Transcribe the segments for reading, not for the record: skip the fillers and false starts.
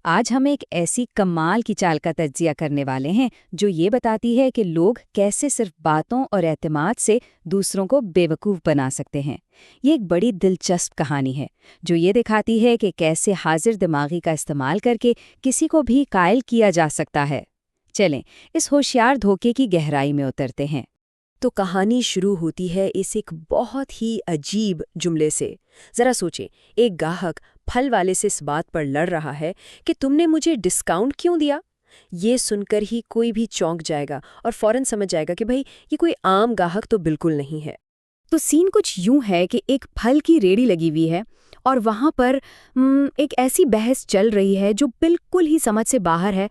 आज हम एक ऐसी कमाल की चाल का तज्जिया करने वाले हैं जो ये बताती है कि लोग कैसे सिर्फ बातों और एतमाद से दूसरों को बेवकूफ़ बना सकते हैं। ये एक बड़ी दिलचस्प कहानी है जो ये दिखाती है कि कैसे हाजिर दिमागी का इस्तेमाल करके किसी को भी कायल किया जा सकता है। चलें, इस होशियार धोखे की गहराई में उतरते हैं। तो कहानी शुरू होती है इस एक बहुत ही अजीब जुमले से। जरा सोचें, एक ग्राहक फल वाले से इस बात पर लड़ रहा है कि तुमने मुझे डिस्काउंट क्यों दिया। ये सुनकर ही कोई भी चौंक जाएगा और फौरन समझ जाएगा कि भाई ये कोई आम ग्राहक तो बिल्कुल नहीं है। तो सीन कुछ यूं है कि एक फल की रेड़ी लगी हुई है और वहां पर एक ऐसी बहस चल रही है जो बिल्कुल ही समझ से बाहर है।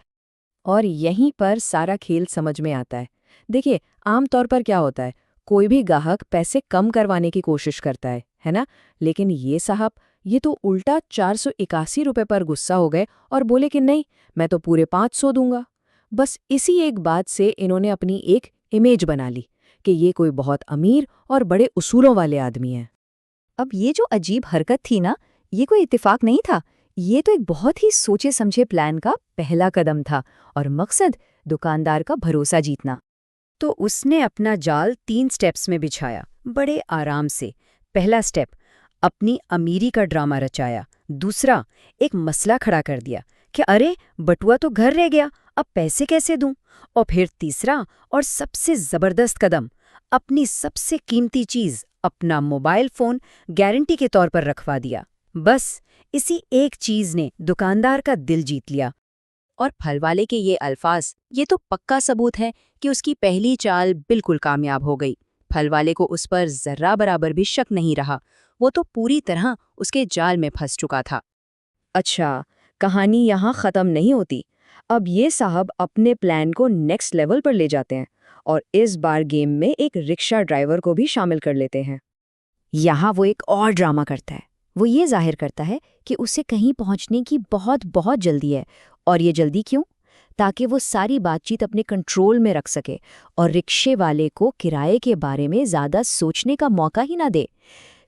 और यहीं पर सारा खेल समझ में आता है। देखिए, आमतौर पर क्या होता है, कोई भी ग्राहक पैसे कम करवाने की कोशिश करता है ना? लेकिन ये साहब, ये तो उल्टा 481 रुपए पर गुस्सा हो गए और बोले कि नहीं, मैं तो पूरे 500 दूंगा। बस इसी एक बात से इन्होंने अपनी एक इमेज बना ली कि ये कोई बहुत अमीर और बड़े उसूलों वाले आदमी हैं। अब ये जो अजीब हरकत थी ना, ये कोई इत्तेफाक नहीं था। ये तो एक बहुत ही सोचे समझे प्लान का पहला कदम था और मकसद दुकानदार का भरोसा जीतना। तो उसने अपना जाल 3 स्टेप्स में बिछाया, बड़े आराम से। पहला स्टेप, अपनी अमीरी का ड्रामा रचाया। दूसरा, एक मसला खड़ा कर दिया कि अरे बटुआ तो घर रह गया, अब पैसे कैसे दूं। और फिर तीसरा और सबसे जबरदस्त कदम, अपनी सबसे कीमती चीज, अपना मोबाइल फोन गारंटी के तौर पर रखवा दिया। बस इसी एक चीज ने दुकानदार का दिल जीत लिया। और फल वाले के ये अल्फाज, ये तो पक्का सबूत है कि उसकी पहली चाल बिल्कुल कामयाब हो गई। फल वाले को उस पर जर्रा बराबर भी शक नहीं रहा। वो तो पूरी तरह उसके जाल में फंस चुका था। अच्छा, कहानी यहाँ खत्म नहीं होती। अब ये साहब अपने प्लान को नेक्स्ट लेवल पर ले जाते हैं और इस बार गेम में एक रिक्शा ड्राइवर को भी शामिल कर लेते हैं। यहाँ वो एक और ड्रामा करता है। वो ये जाहिर करता है कि उसे कहीं पहुंचने की बहुत बहुत जल्दी है। और ये जल्दी क्यों? ताकि वो सारी बातचीत अपने कंट्रोल में रख सके और रिक्शे वाले को किराए के बारे में ज़्यादा सोचने का मौका ही ना दे।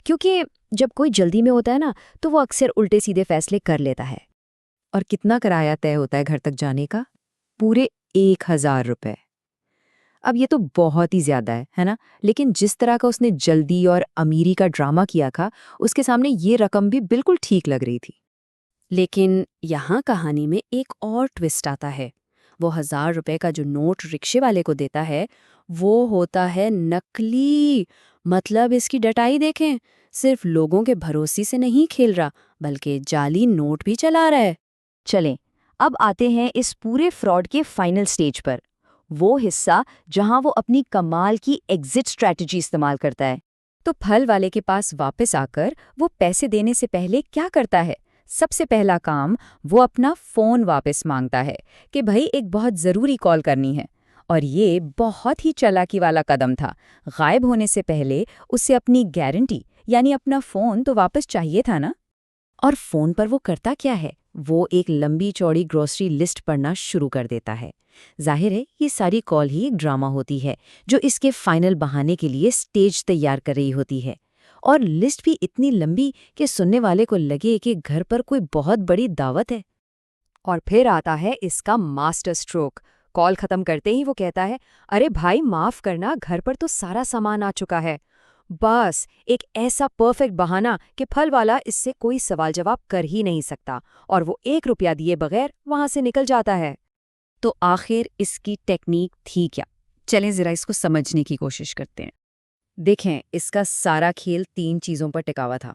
क्योंकि जब कोई जल्दी में होता है ना, तो वो अक्सर उल्टे सीधे फैसले कर लेता है। और कितना किराया तय होता है घर तक जाने का? पूरे 1000 रुपए। अब ये तो बहुत ही ज्यादा है ना? लेकिन जिस तरह का उसने जल्दी और अमीरी का ड्रामा किया था, उसके सामने ये रकम भी बिल्कुल ठीक लग रही थी। लेकिन यहाँ कहानी में एक और ट्विस्ट आता है। वो 1000 रुपए का जो नोट रिक्शे वाले को देता है, वो होता है नकली। मतलब इसकी डटाई देखें, सिर्फ लोगों के भरोसे से नहीं खेल रहा, बल्कि जाली नोट भी चला रहा है। चलें, अब आते हैं इस पूरे फ्रॉड के फाइनल स्टेज पर। वो हिस्सा जहां वो अपनी कमाल की एग्जिट स्ट्रैटेजी इस्तेमाल करता है। तो फल वाले के पास वापस आकर वो पैसे देने से पहले क्या करता है? सबसे पहला काम, वो अपना फोन वापस मांगता है कि भाई एक बहुत जरूरी कॉल करनी है। और ये बहुत ही चालाकी वाला कदम था। गायब होने से पहले उसे अपनी गारंटी यानी अपना फोन तो वापस चाहिए था ना। और फोन पर वो करता क्या है? वो एक लंबी चौड़ी ग्रोसरी लिस्ट पढ़ना शुरू कर देता है। जाहिर है ये सारी कॉल ही एक ड्रामा होती है जो इसके फाइनल बहाने के लिए स्टेज तैयार कर रही होती है। और लिस्ट भी इतनी लंबी कि सुनने वाले को लगे कि घर पर कोई बहुत बड़ी दावत है। और फिर आता है इसका मास्टर स्ट्रोक। कॉल खत्म करते ही वो कहता है, अरे भाई माफ करना, घर पर तो सारा सामान आ चुका है। बस एक ऐसा परफेक्ट बहाना कि फल वाला इससे कोई सवाल जवाब कर ही नहीं सकता और वो 1 रुपया दिए बगैर वहां से निकल जाता है। तो आखिर इसकी टेक्निक थी क्या? चलें जरा इसको समझने की कोशिश करते हैं। देखें, इसका सारा खेल 3 चीज़ों पर टिका हुआ था।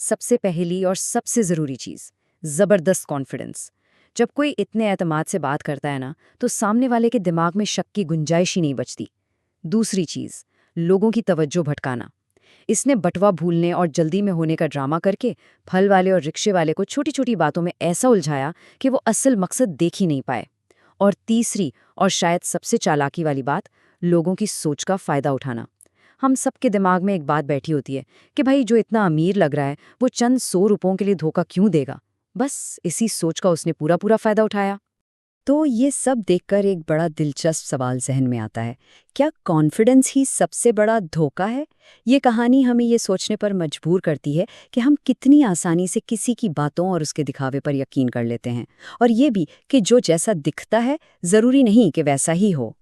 सबसे पहली और सबसे ज़रूरी चीज़, ज़बरदस्त कॉन्फिडेंस। जब कोई इतने एतमाद से बात करता है ना, तो सामने वाले के दिमाग में शक की गुंजाइश ही नहीं बचती। दूसरी चीज़, लोगों की तवज्जो भटकाना। इसने बटवा भूलने और जल्दी में होने का ड्रामा करके फल वाले और रिक्शे वाले को छोटी छोटी बातों में ऐसा उलझाया कि वो असल मकसद देख ही नहीं पाए। और तीसरी और शायद सबसे चालाकी वाली बात, लोगों की सोच का फ़ायदा उठाना। हम सबके दिमाग में एक बात बैठी होती है कि भाई जो इतना अमीर लग रहा है वो चंद 100 रुपयों के लिए धोखा क्यों देगा। बस इसी सोच का उसने पूरा पूरा फायदा उठाया। तो ये सब देखकर एक बड़ा दिलचस्प सवाल ज़हन में आता है। क्या कॉन्फिडेंस ही सबसे बड़ा धोखा है? ये कहानी हमें ये सोचने पर मजबूर करती है कि हम कितनी आसानी से किसी की बातों और उसके दिखावे पर यकीन कर लेते हैं। और ये भी कि जो जैसा दिखता है, ज़रूरी नहीं कि वैसा ही हो।